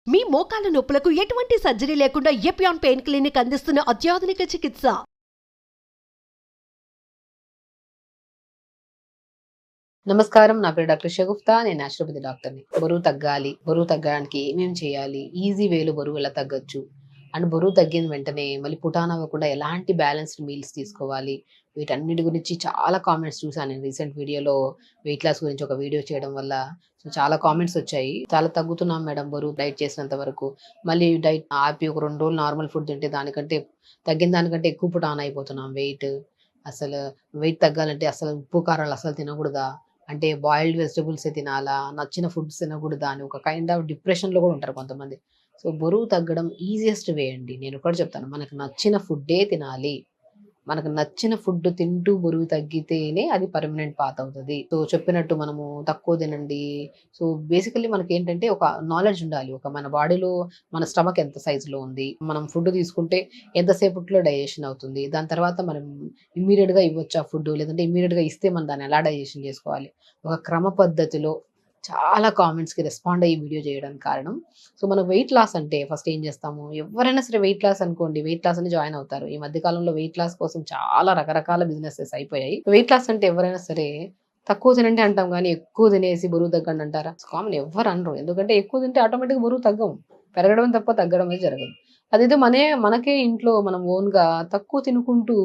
మీ మోకాల నొప్పులకు ఎటువంటి సర్జరీ లేకుండా ఎపియాన్ పెయిన్ క్లినిక్ అందిస్తున్న అత్యాధునిక చికిత్స. నమస్కారం, నా పేరు డాక్టర్ షగుఫ్తా. నేను న్యాచురోపతి డాక్టర్ని. బరువు తగ్గాలి, బరువు తగ్గడానికి ఏమేమి చేయాలి, ఈజీ వేలో బరువు ఎలా తగ్గొచ్చు అండ్ బరువు తగ్గిన వెంటనే మళ్ళీ పుటాన్ అవ్వకుండా ఎలాంటి బ్యాలెన్స్డ్ మీల్స్ తీసుకోవాలి, వీటన్నిటి గురించి చాలా కామెంట్స్ చూసాను. నేను రీసెంట్ వీడియోలో వెయిట్ లాస్ గురించి ఒక వీడియో చేయడం వల్ల చాలా కామెంట్స్ వచ్చాయి. చాలా తగ్గుతున్నాం మేడం బరువు డైట్ చేసినంత వరకు, మళ్ళీ డైట్ ఆపి ఒక 2 రోజులు నార్మల్ ఫుడ్ తింటే దానికంటే తగ్గిన దానికంటే ఎక్కువ పుటాన్ అయిపోతున్నాం వెయిట్. అసలు వెయిట్ తగ్గాలంటే అసలు ఉప్పు కారాలు అసలు తినకూడదా, అంటే బాయిల్డ్ వెజిటబుల్సే తినాలా, నచ్చిన ఫుడ్స్ తినకూడదా అని ఒక కైండ్ ఆఫ్ డిప్రెషన్‌లో కూడా ఉంటారు కొంతమంది. సో, బరువు తగ్గడం ఈజియెస్ట్ వే అండి. నేను ఒకటి చెప్తాను. మనకు నచ్చిన ఫుడ్డే తినాలి. మనకు నచ్చిన ఫుడ్ తింటూ బరువు తగ్గితేనే అది పర్మనెంట్ పాత్ అవుతది. సో, చెప్పినట్టు మనము తక్కువ తినండి. సో, బేసికల్లీ మనకేంటంటే ఒక నాలెడ్జ్ ఉండాలి. ఒక మన బాడీలో మన స్టమక్ ఎంత సైజులో ఉంది, మనం ఫుడ్ తీసుకుంటే ఎంతసేపట్లో డైజెషన్ అవుతుంది, దాని తర్వాత మనం ఇమ్మీడియేట్‌గా ఇవ్వొచ్చా ఫుడ్, లేదంటే ఇమ్మీడియేట్‌గా ఇస్తే మనం దాన్ని ఎలా డైజెషన్ చేసుకోవాలి. ఒక క్రమ పద్ధతిలో చాలా కామెంట్స్‌కి రెస్పాండ్ అయ్యి వీడియో చేయడానికి కారణం. సో, మనం వెయిట్ లాస్ అంటే ఫస్ట్ ఏం చేస్తాము, ఎవరైనా సరే వెయిట్ లాస్ అనుకోండి, వెయిట్ లాస్ అని జాయిన్ అవుతారు. ఈ మధ్య కాలంలో వెయిట్ లాస్ కోసం చాలా రకరకాల బిజినెసెస్ అయిపోయాయి. వెయిట్ లాస్ అంటే ఎవరైనా సరే తక్కువ తినండి అంటాం గానీ, ఎక్కువ తినేసి బరువు తగ్గండి అంటారా? కామన్, ఎవ్వరు అనరు. ఎందుకంటే ఎక్కువ తింటే ఆటోమేటిక్‌గా బరువు తగ్గము. పెరగడం తప్ప తగ్గడం అనేది జరగదు. అదేదో మనకే ఇంట్లో మనం ఓన్‌గా తక్కువ తినుకుంటూ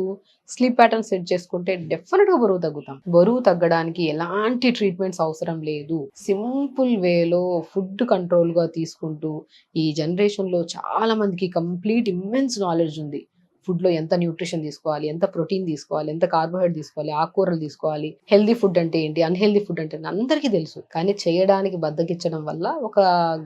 స్లీప్ ప్యాటర్న్ సెట్ చేసుకుంటే డెఫినిట్‌గా బరువు తగ్గుతాం. బరువు తగ్గడానికి ఎలాంటి ట్రీట్మెంట్స్ అవసరం లేదు. సింపుల్ వేలో ఫుడ్ కంట్రోల్‌గా తీసుకుంటూ, ఈ జనరేషన్‌లో చాలా మందికి కంప్లీట్ ఇమ్మెన్స్ నాలెడ్జ్ ఉంది. ఫుడ్‌లో ఎంత న్యూట్రిషన్ తీసుకోవాలి, ఎంత ప్రోటీన్ తీసుకోవాలి, ఎంత కార్బోహైడ్రేట్ తీసుకోవాలి, ఆకుకూరలు తీసుకోవాలి, హెల్తీ ఫుడ్ అంటే ఏంటి, అన్‌హెల్తీ ఫుడ్ అంటే ఏంటి అందరికీ తెలుసు. కానీ చేయడానికి బద్ధకిచ్చడం వల్ల ఒక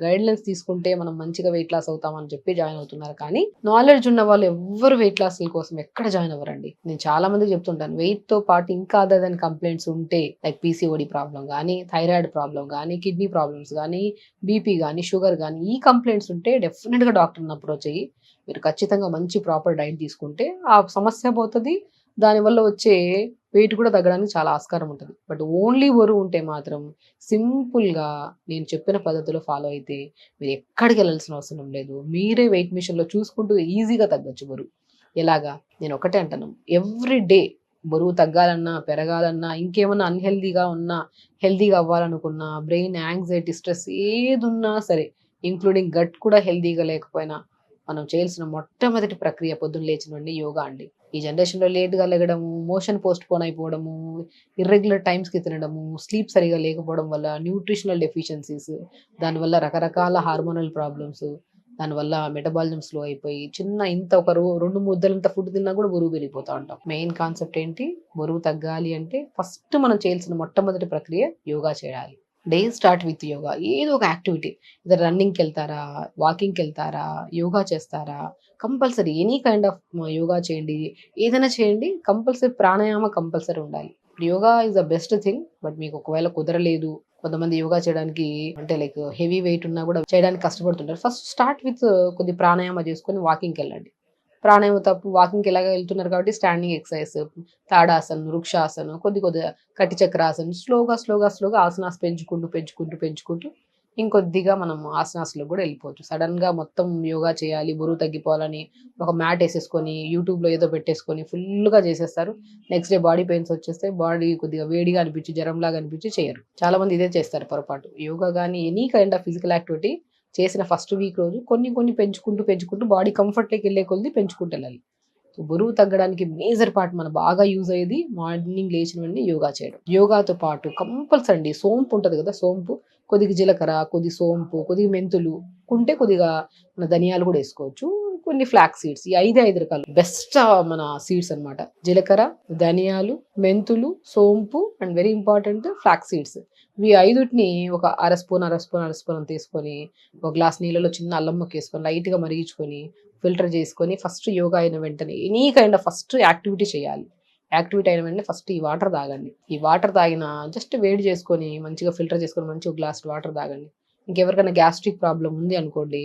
గైడ్‌లైన్స్ తీసుకుంటే మనం మంచిగా వెయిట్ లాస్ అవుతామని చెప్పి జాయిన్ అవుతున్నారు. కానీ నాలెడ్జ్ ఉన్న వాళ్ళు ఎవ్వరు వెయిట్ లాస్‌ల కోసం ఎక్కడ జాయిన్ అవ్వరండి. నేను చాలా మందికి చెప్తుంటాను. వెయిట్‌తో పాటు ఇంకా అదర్ దెన్ కంప్లెయింట్స్ ఉంటే లైక్ పీసీఓడీ ప్రాబ్లమ్ గానీ, థైరాయిడ్ ప్రాబ్లమ్ గానీ, కిడ్నీ ప్రాబ్లమ్స్ గానీ, బీపీ గానీ, షుగర్ గానీ ఈ కంప్లెయింట్స్ ఉంటే డెఫినిట్‌గా డాక్టర్‌ని అప్రోచ్ అయ్యి మీరు ఖచ్చితంగా మంచి ప్రాపర్ డైట్ తీసుకుంటే ఆ సమస్య పోతది. దానివల్ల వచ్చే వెయిట్ కూడా తగ్గడానికి చాలా ఆస్కారం ఉంటది. బట్ ఓన్లీ బరువు ఉంటే మాత్రం సింపుల్‌గా నేను చెప్పిన పద్ధతిలో ఫాలో అయితే మీరు ఎక్కడికెళ్ళాల్సిన అవసరం లేదు. మీరే వెయిట్ మిషన్‌లో చూసుకుంటూ ఈజీగా తగ్గొచ్చు బరువు. ఎలాగా? నేను ఒకటే అంటాను. ఎవ్రీ డే బరువు తగ్గాలన్నా, పెరగాలన్నా, ఇంకేమన్నా అన్‌హెల్తీగా ఉన్నా, హెల్తీగా అవ్వాలనుకున్నా, బ్రెయిన్ యాంగ్జైటీ, స్ట్రెస్ ఏదున్నా సరే, ఇంక్లూడింగ్ గట్ కూడా హెల్తీగా లేకపోయినా మనం చేయాల్సిన మొట్టమొదటి ప్రక్రియ పొద్దున్న లేచిన వెంటనే యోగా అండి. ఈ జనరేషన్‌లో లేట్‌గా లెగడము, మోషన్ పోస్ట్‌పోన్ అయిపోవడము, ఇర్రెగ్యులర్ టైమ్స్‌కి తినడము, స్లీప్ సరిగ్గా లేకపోవడం వల్ల న్యూట్రిషనల్ డెఫిషియన్సీస్, దానివల్ల రకరకాల హార్మోనల్ ప్రాబ్లమ్స్, దానివల్ల మెటబాలిజం స్లో అయిపోయి చిన్న ఇంత ఒక 2 ముద్దలంత ఫుడ్ తిన్నా కూడా బరువు పెరిగిపోతా ఉంటాం. మెయిన్ కాన్సెప్ట్ ఏంటి? బరువు తగ్గాలి అంటే ఫస్ట్ మనం చేయాల్సిన మొట్టమొదటి ప్రక్రియ యోగా చేయాలి. Day start with yoga. ఏదో ఒక యాక్టివిటీ. ఇద్దరు రన్నింగ్‌కెళ్తారా, వాకింగ్‌కెళ్తారా, యోగా చేస్తారా, compulsory any kind of yoga చేయండి. ఏదైనా చేయండి. కంపల్సరీ ప్రాణాయామ కంపల్సరీ ఉండాలి. Yoga is the best thing. But మీకు ఒకవేళ కుదరలేదు, కొంతమంది యోగా చేయడానికి అంటే లైక్ హెవీ వెయిట్ ఉన్నా కూడా చేయడానికి కష్టపడుతుంటారు. ఫస్ట్ స్టార్ట్ విత్ కొద్ది ప్రాణాయామ చేసుకొని వాకింగ్‌కెళ్ళండి. ప్రాణాయామం తప్పు వాకింగ్‌కి ఎలాగో వెళ్తున్నారు కాబట్టి స్టాండింగ్ ఎక్సర్‌సైజ్, తాడాసనం, వృక్షాసనం, కొద్దిగా కటి చక్రాసనం, స్లోగా ఆసనాస్ పెంచుకుంటూ ఇంకొద్దిగా మనం ఆసనాస్‌లోకి కూడా వెళ్ళిపోవచ్చు. సడెన్‌గా మొత్తం యోగా చేయాలి, బరువు తగ్గిపోవాలని ఒక మ్యాట్ ఏసేసుకొని, యూట్యూబ్‌లో ఏదో పెట్టేసుకొని ఫుల్‌గా చేసేస్తారు. నెక్స్ట్ డే బాడీ పెయిన్స్ వచ్చేస్తే బాడీ కొద్దిగా వేడిగా అనిపించి, జ్వరంలాగా అనిపించి చేయరు. చాలామంది ఇదే చేస్తారు పొరపాటు. యోగా గాని any kind of physical activity చేసిన ఫస్ట్ వీక్ రోజు కొన్ని పెంచుకుంటూ బాడీ కంఫర్ట్‌లోకి వెళ్ళే కొద్దీ పెంచుకుంటూ వెళ్ళాలి. సో, బరువు తగ్గడానికి మేజర్ పార్ట్ మన బాగా యూజ్ అయ్యేది మార్నింగ్ లేచిన వెంటనే యోగా చేయడం. యోగాతో పాటు కంపల్సరీ అండి సోంపు ఉంటది కదా! సోంపు, కొద్దిగా జీలకర్ర, కొద్దిగా సోంపు, కొద్దిగా మెంతులు, కొద్దిగా మన ధనియాలు కూడా ఏసుకోవచ్చు. కొన్ని ఫ్లాక్స్ సీడ్స్, ఈ 5 రకాలు బెస్ట్ మన సీడ్స్ అన్నమాట. జీలకర్ర, ధనియాలు, మెంతులు, సోంపు and very important flax seeds. ఇవి 5టిని ఒక అర స్పూన్ అంత తీసుకొని, ఒక గ్లాస్ నీళ్ళలో చిన్న అల్లం ముక్కేసుకొని లైట్‌గా మరిగించుకొని, ఫిల్టర్ చేసుకొని ఫస్ట్ యోగా అయిన వెంటనే any kind of first activity చేయాలి. యాక్టివిటీ అయిన వెంటనే ఫస్ట్ ఈ వాటర్ తాగండి. ఈ వాటర్ తాగిన జస్ట్ వేడి చేసుకొని మంచిగా ఫిల్టర్ చేసుకొని మంచిగా ఒక గ్లాస్ వాటర్ తాగండి. ఇంకెవరికైనా గ్యాస్ట్రిక్ ప్రాబ్లమ్ ఉంది అనుకోండి,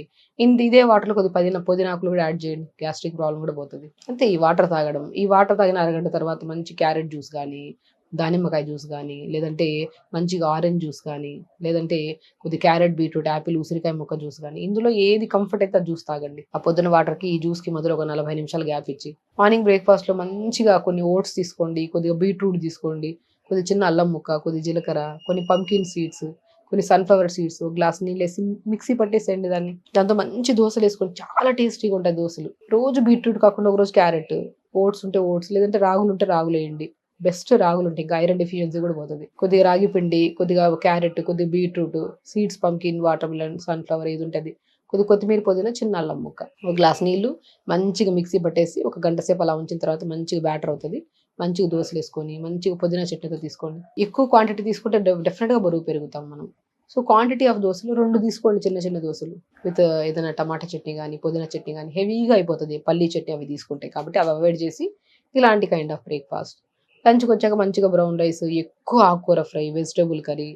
ఇదే వాటర్‌లో కొద్దిగా పుదీనాకులు కూడా యాడ్ చేయండి. గ్యాస్ట్రిక్ ప్రాబ్లమ్ కూడా పోతది. అంతే, ఈ వాటర్ తాగడం. ఈ వాటర్ తాగిన అరగంట తర్వాత మంచి క్యారెట్ జ్యూస్ గానీ, దానిమ్మకాయ జ్యూస్ కానీ, లేదంటే మంచిగా ఆరెంజ్ జ్యూస్ కానీ, లేదంటే కొద్ది క్యారెట్, బీట్రూట్, యాపిల్, ఉసిరికాయ ముక్క జ్యూస్ కానీ, ఇందులో ఏది కంఫర్ట్ అయితే ఆ జ్యూస్ తాగండి. ఆ పొద్దున వాటర్‌కి, ఈ జ్యూస్‌కి మధ్యలో ఒక 40 నిమిషాలు గ్యాప్ ఇచ్చి, మార్నింగ్ బ్రేక్‌ఫాస్ట్‌లో మంచిగా కొన్ని ఓట్స్ తీసుకోండి, కొద్దిగా బీట్రూట్ తీసుకోండి, కొద్దిగా చిన్న అల్లం ముక్క, కొద్దిగా జీలకర్ర, కొన్ని పంకిన్ సీడ్స్, కొన్ని సన్‌ఫ్లవర్ సీడ్స్, గ్లాస్ నీళ్ళేసి మిక్సీ పట్టేసేయండి దాన్ని. దాంతో మంచి దోసలేసుకోండి. చాలా టేస్టీగా ఉంటాయి దోసలు. రోజు బీట్రూట్ కాకుండా ఒకరోజు క్యారెట్, ఓట్స్ ఉంటే ఓట్స్, లేదంటే రాగులుంటే రాగులేయండి. బెస్ట్ రాగులుంటాయి. ఇంకా ఐరన్ డెఫిషియన్సీ కూడా పోతది. కొద్దిగా రాగి పిండి, కొద్దిగా క్యారెట్, కొద్దిగా beetroot, seeds, pumpkin, water melon, sunflower ఏది ఉంటది. కొద్దిగా కొత్తిమీర, పుదీనా, చిన్న అల్లం ముక్క. ఒక గ్లాస్ నీళ్లు మంచిగా మిక్సీ పట్టేసి ఒక గంట సేపు అలా ఉంచిన తర్వాత మంచిగా బ్యాటర్ అవుతది. మంచిగా దోసలేసుకొని, మంచిగా పుదీనా చట్నీతో తీసుకోండి. ఎక్కువ క్వాంటిటీ తీసుకుంటే డెఫినిట్‌గా బరువు పెరుగుతాం మనం. సో, క్వాంటిటీ ఆఫ్ దోసలు 2 తీసుకోండి, చిన్న చిన్న దోసలు. విత్ ఏదైనా టమాటా చట్నీ గానీ, పుదీనా చట్నీ గానీ, హెవీగా అయిపోతది పల్లీ చట్నీ అవి తీసుకుంటే. కాబట్టి అవి అవాయిడ్ చేసి ఇలాంటి కైండ్ ఆఫ్ బ్రేక్‌ఫాస్ట్. లంచ్‌కొచ్చాక మంచిగా బ్రౌన్ రైస్, ఎక్కువ ఆకుకూర ఫ్రై, వెజిటబుల్ కర్రీ,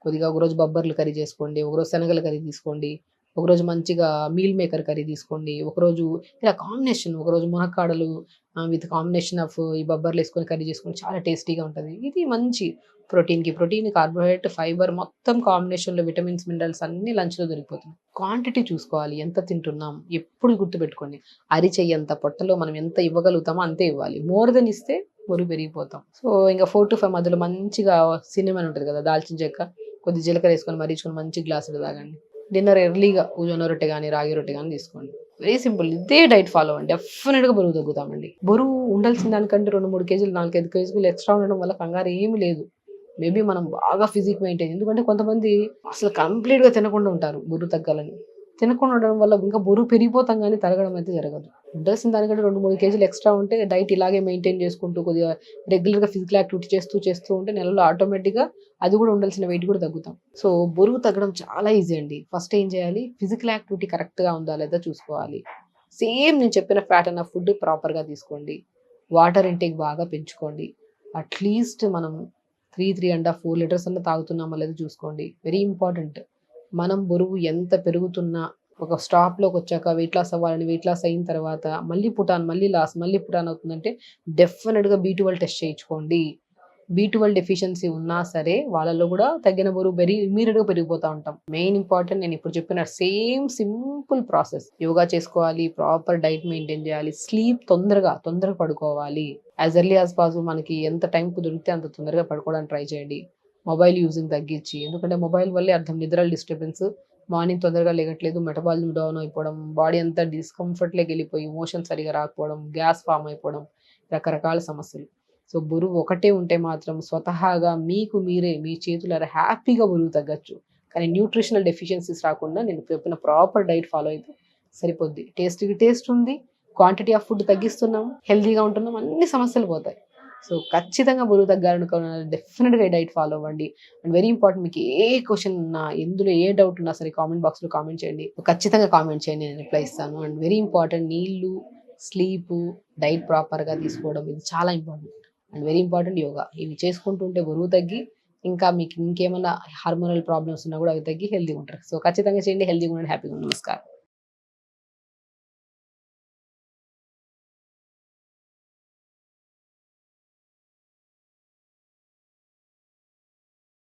కొద్దిగా ఒకరోజు బొబ్బర్లు కర్రీ చేసుకోండి, ఒకరోజు శనగల కర్రీ తీసుకోండి, ఒకరోజు మంచిగా మీల్ మేకర్ కర్రీ తీసుకోండి, ఒకరోజు ఇలా కాంబినేషన్, ఒకరోజు మునక్కాడలు విత్ కాంబినేషన్ ఆఫ్ ఈ బొబ్బర్లేసుకొని కర్రీ చేసుకోండి. చాలా టేస్టీగా ఉంటది. ఇది మంచి ప్రోటీన్, కార్బోహైడ్రేట్, ఫైబర్ మొత్తం కాంబినేషన్‌లో విటమిన్స్, మినరల్స్ అన్నీ లంచ్‌లో దొరికిపోతున్నాయి. క్వాంటిటీ చూసుకోవాలి. ఎంత తింటున్నాం? ఎప్పుడు గుర్తుపెట్టుకోండి. అరిచెయ్యంత పొట్టలో మనం ఎంత ఇవ్వగలుగుతామో అంతే ఇవ్వాలి. మోర్ దెన్ ఇస్తే బరువు పెరిగిపోతాం. సో, ఇంక 4-5 మధ్యలో మంచిగా సిన్నమన్ ఉంటది కదా! దాల్చిన చెక్క, కొద్దిగా జీలకర్ర వేసుకొని మరిగించుకొని మంచి గ్లాసులో తాగండి. డిన్నర్ ఎర్లీగా జొన్న రొట్టె గాని, రాగి రొట్టె గాని తీసుకోండి. Very simple. ఇదే డైట్ ఫాలో అవ్వండి. డెఫినిట్‌గా బరువు తగ్గుతామండి. బరువు ఉండాల్సిన దానికంటే 2, 3 కేజీలు, 4, 5 కేజీలు ఎక్స్‌ట్రా ఉండడం వల్ల కంగారు ఏమి లేదు. మేబీ మనం బాగా ఫిజిక్ మెయింటైన్, ఎందుకంటే కొంతమంది అసలు కంప్లీట్‌గా తినకుండా ఉంటారు బరువు తగ్గాలని. తినకుండా ఉండడం వల్ల ఇంకా బరువు పెరిగిపోతాం గానీ తరగడం అయితే జరగదు. ఉండాల్సిన దానికంటే 2, 3 కేజీలు ఎక్స్‌ట్రా ఉంటే డైట్ ఇలాగే మెయింటైన్ చేసుకుంటూ కొద్దిగా రెగ్యులర్‌గా ఫిజికల్ యాక్టివిటీ చేస్తూ ఉంటే నెలలో ఆటోమేటిక్‌గా అది కూడా ఉండాల్సిన వెయిట్ కూడా తగ్గుతాం. సో, బరువు తగ్గడం చాలా ఈజీ అండి. ఫస్ట్ ఏం చేయాలి? ఫిజికల్ యాక్టివిటీ కరెక్ట్‌గా ఉందా లేదా చూసుకోవాలి. సేమ్ నేను చెప్పిన ఫ్యాట్ అన్న ఫుడ్ ప్రాపర్‌గా తీసుకోండి. వాటర్ ఇంటేక్ బాగా పెంచుకోండి. అట్‌లీస్ట్ మనం 3.5, 4 లీటర్స్ అన్నా తాగుతున్నామా లేదో చూసుకోండి. Very important. మనం బరువు ఎంత పెరుగుతున్నా ఒక స్టాప్‌లోకొచ్చాక వెయిట్ లాస్ అవ్వాలని, వెయిట్ లాస్ అయిన తర్వాత మళ్ళీ పుటాన్, మళ్ళీ లాస్, మళ్ళీ పుటాన్ అవుతుందంటే డెఫినిట్‌గా బి12 టెస్ట్ చేయించుకోండి. బి12 డెఫిషియన్సీ ఉన్నా సరే వాళ్ళలో కూడా తగ్గిన బరువు ఇమ్మీడియేట్‌గా పెరిగిపోతా ఉంటాం. మెయిన్ ఇంపార్టెంట్ నేను ఇప్పుడు చెప్పిన సేమ్ సింపుల్ ప్రాసెస్. యోగా చేసుకోవాలి, ప్రాపర్ డైట్ మెయింటైన్ చేయాలి, స్లీప్ తొందరగా పడుకోవాలి. యాజ్ ఎర్లీ యాజ్ పాసిబుల్ మనకి ఎంత టైం కుదిరితే అంత తొందరగా పడుకోవడానికి ట్రై చేయండి. మొబైల్ యూజింగ్ తగ్గించి, ఎందుకంటే మొబైల్ వల్లే అర్థం నిద్రల డిస్టర్బెన్స్, మార్నింగ్ తొందరగా లెగట్లేదు, మెటబాలిజం డౌన్ అయిపోవడం, బాడీ అంతా డిస్కంఫర్ట్‌లోకి వెళ్ళిపోయి మోషన్ సరిగ్గా రాకపోవడం, గ్యాస్ ఫార్మ్ అయిపోవడం, రకరకాల సమస్యలు. సో, బరువు ఒకటే ఉంటే మాత్రం స్వతహాగా మీకు మీరే మీ చేతులారా హ్యాపీగా బరువు తగ్గొచ్చు. కానీ న్యూట్రిషనల్ డెఫిషియన్సీస్ రాకుండా నేను చెప్పిన ప్రాపర్ డైట్ ఫాలో అయితే సరిపోద్ది. టేస్ట్‌కి టేస్ట్ ఉంది. క్వాంటిటీ ఆఫ్ ఫుడ్ తగ్గిస్తున్నాం. హెల్తీగా ఉంటున్నాం. అన్ని సమస్యలు పోతాయి. సో, ఖచ్చితంగా బరువు తగ్గాలనుకున్న డెఫినిట్‌గా ఈ డైట్ ఫాలో అవ్వండి. అండ్ వెరీ ఇంపార్టెంట్, మీకు ఏ క్వెషన్ ఉన్నా, ఎందులో ఏ డౌట్ ఉన్నా సరే కామెంట్ బాక్స్‌లో కామెంట్ చేయండి. ఖచ్చితంగా కామెంట్ చేయండి. నేను రిప్లై ఇస్తాను. అండ్ వెరీ ఇంపార్టెంట్, నీళ్ళు, స్లీపు, డైట్ ప్రాపర్‌గా తీసుకోవడం ఇది చాలా important. And very important yoga. ఇవి చేసుకుంటుంటే బరువు తగ్గి ఇంకా మీకు ఇంకేమన్నా హార్మోనల్ ప్రాబ్లమ్స్ ఉన్నా కూడా అవి తగ్గి హెల్తీగా ఉంటారు. సో, ఖచ్చితంగా చేయండి. హెల్తీగా ఉండండి. హ్యాపీగా ఉండండి. నమస్కారం.